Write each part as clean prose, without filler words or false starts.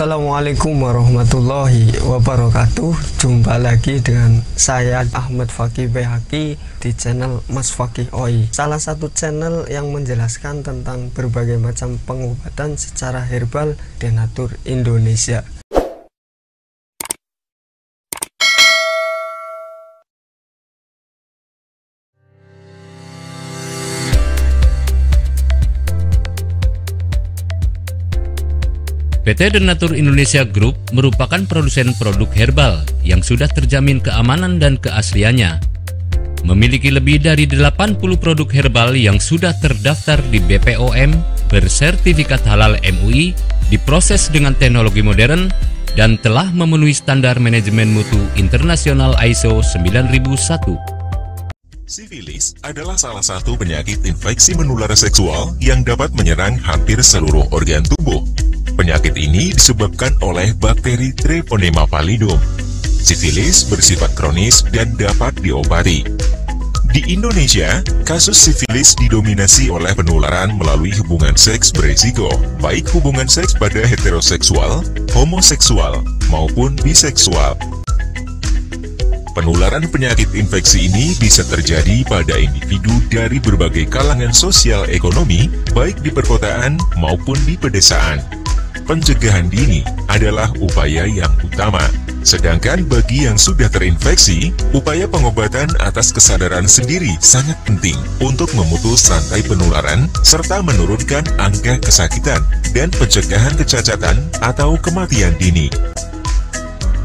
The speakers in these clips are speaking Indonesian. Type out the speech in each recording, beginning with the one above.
Assalamualaikum warahmatullahi wabarakatuh. Jumpa lagi dengan saya Ahmad Fakih Behaki di channel Mas Fakih OI, salah satu channel yang menjelaskan tentang berbagai macam pengobatan secara herbal Denatur Indonesia. PT Denatur Indonesia Group merupakan produsen produk herbal yang sudah terjamin keamanan dan keasliannya. Memiliki lebih dari 80 produk herbal yang sudah terdaftar di BPOM, bersertifikat halal MUI, diproses dengan teknologi modern, dan telah memenuhi standar manajemen mutu internasional ISO 9001. Sifilis adalah salah satu penyakit infeksi menular seksual yang dapat menyerang hampir seluruh organ tubuh. Penyakit ini disebabkan oleh bakteri Treponema pallidum. Sifilis bersifat kronis dan dapat diobati. Di Indonesia, kasus sifilis didominasi oleh penularan melalui hubungan seks berisiko, baik hubungan seks pada heteroseksual, homoseksual, maupun biseksual. Penularan penyakit infeksi ini bisa terjadi pada individu dari berbagai kalangan sosial ekonomi, baik di perkotaan maupun di pedesaan. Pencegahan dini adalah upaya yang utama. Sedangkan bagi yang sudah terinfeksi, upaya pengobatan atas kesadaran sendiri sangat penting untuk memutus rantai penularan serta menurunkan angka kesakitan dan pencegahan kecacatan atau kematian dini.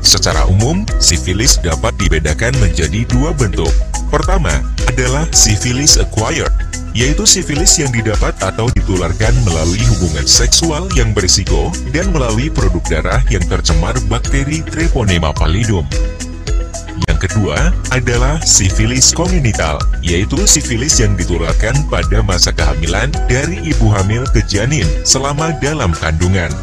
Secara umum, sifilis dapat dibedakan menjadi dua bentuk. Pertama adalah sifilis acquired, yaitu sifilis yang didapat atau ditularkan melalui hubungan seksual yang berisiko dan melalui produk darah yang tercemar bakteri Treponema pallidum. Yang kedua adalah sifilis kongenital, yaitu sifilis yang ditularkan pada masa kehamilan dari ibu hamil ke janin selama dalam kandungan.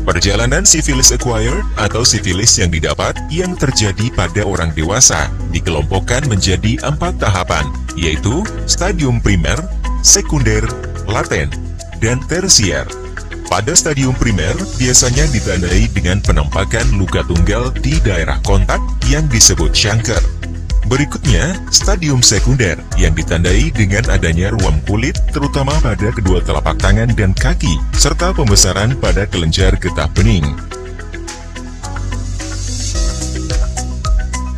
Perjalanan sifilis acquired atau sifilis yang didapat yang terjadi pada orang dewasa dikelompokkan menjadi 4 tahapan, yaitu stadium primer, sekunder, laten, dan tersier. Pada stadium primer biasanya ditandai dengan penampakan luka tunggal di daerah kontak yang disebut chancre. Berikutnya, stadium sekunder yang ditandai dengan adanya ruam kulit terutama pada kedua telapak tangan dan kaki, serta pembesaran pada kelenjar getah bening.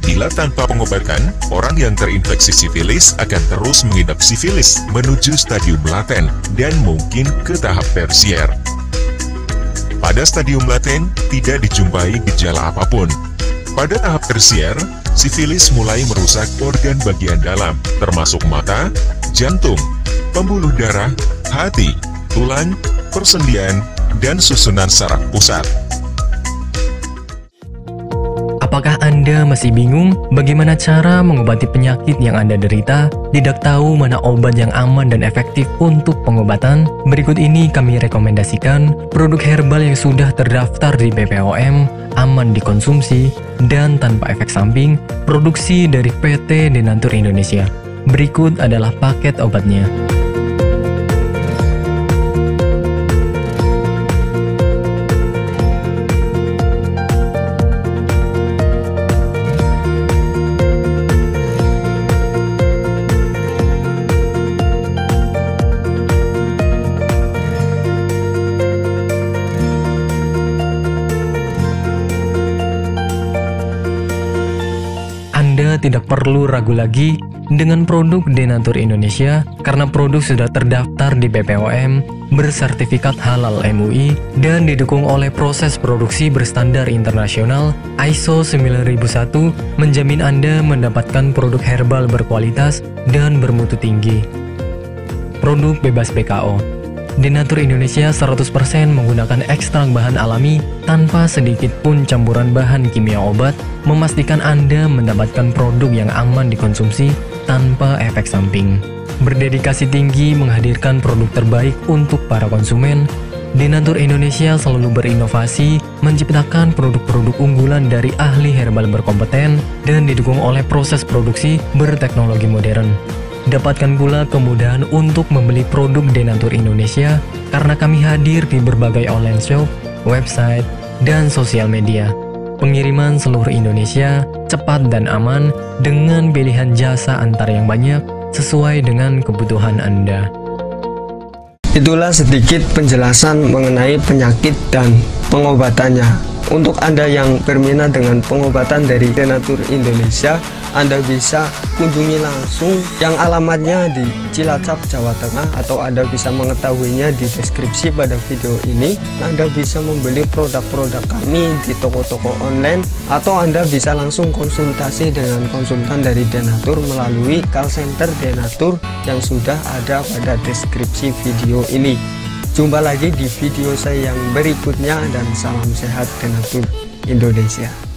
Bila tanpa pengobatan, orang yang terinfeksi sifilis akan terus mengidap sifilis menuju stadium laten dan mungkin ke tahap tersier. Pada stadium laten, tidak dijumpai gejala apapun. Pada tahap tersier, sifilis mulai merusak organ bagian dalam, termasuk mata, jantung, pembuluh darah, hati, tulang, persendian, dan susunan saraf pusat. Apakah Anda masih bingung bagaimana cara mengobati penyakit yang Anda derita? Tidak tahu mana obat yang aman dan efektif untuk pengobatan? Berikut ini kami rekomendasikan produk herbal yang sudah terdaftar di BPOM, aman dikonsumsi, dan tanpa efek samping, produksi dari PT Denatur Indonesia. Berikut adalah paket obatnya. Anda tidak perlu ragu lagi dengan produk Denatur Indonesia karena produk sudah terdaftar di BPOM, bersertifikat halal MUI, dan didukung oleh proses produksi berstandar internasional ISO 9001, menjamin Anda mendapatkan produk herbal berkualitas dan bermutu tinggi. Produk bebas PKO. Denatur Indonesia 100% menggunakan ekstrak bahan alami tanpa sedikit pun campuran bahan kimia obat, memastikan Anda mendapatkan produk yang aman dikonsumsi tanpa efek samping. Berdedikasi tinggi menghadirkan produk terbaik untuk para konsumen, Denatur Indonesia selalu berinovasi, menciptakan produk-produk unggulan dari ahli herbal berkompeten dan didukung oleh proses produksi berteknologi modern. Dapatkan pula kemudahan untuk membeli produk Denatur Indonesia karena kami hadir di berbagai online shop, website, dan sosial media. Pengiriman seluruh Indonesia cepat dan aman dengan pilihan jasa antar yang banyak sesuai dengan kebutuhan Anda. Itulah sedikit penjelasan mengenai penyakit dan pengobatannya. Untuk Anda yang berminat dengan pengobatan dari Denatur Indonesia, Anda bisa kunjungi langsung yang alamatnya di Cilacap, Jawa Tengah, atau Anda bisa mengetahuinya di deskripsi pada video ini. Anda bisa membeli produk-produk kami di toko-toko online, atau Anda bisa langsung konsultasi dengan konsultan dari Denatur melalui call center Denatur yang sudah ada pada deskripsi video ini. Jumpa lagi di video saya yang berikutnya dan salam sehat Denatur Indonesia.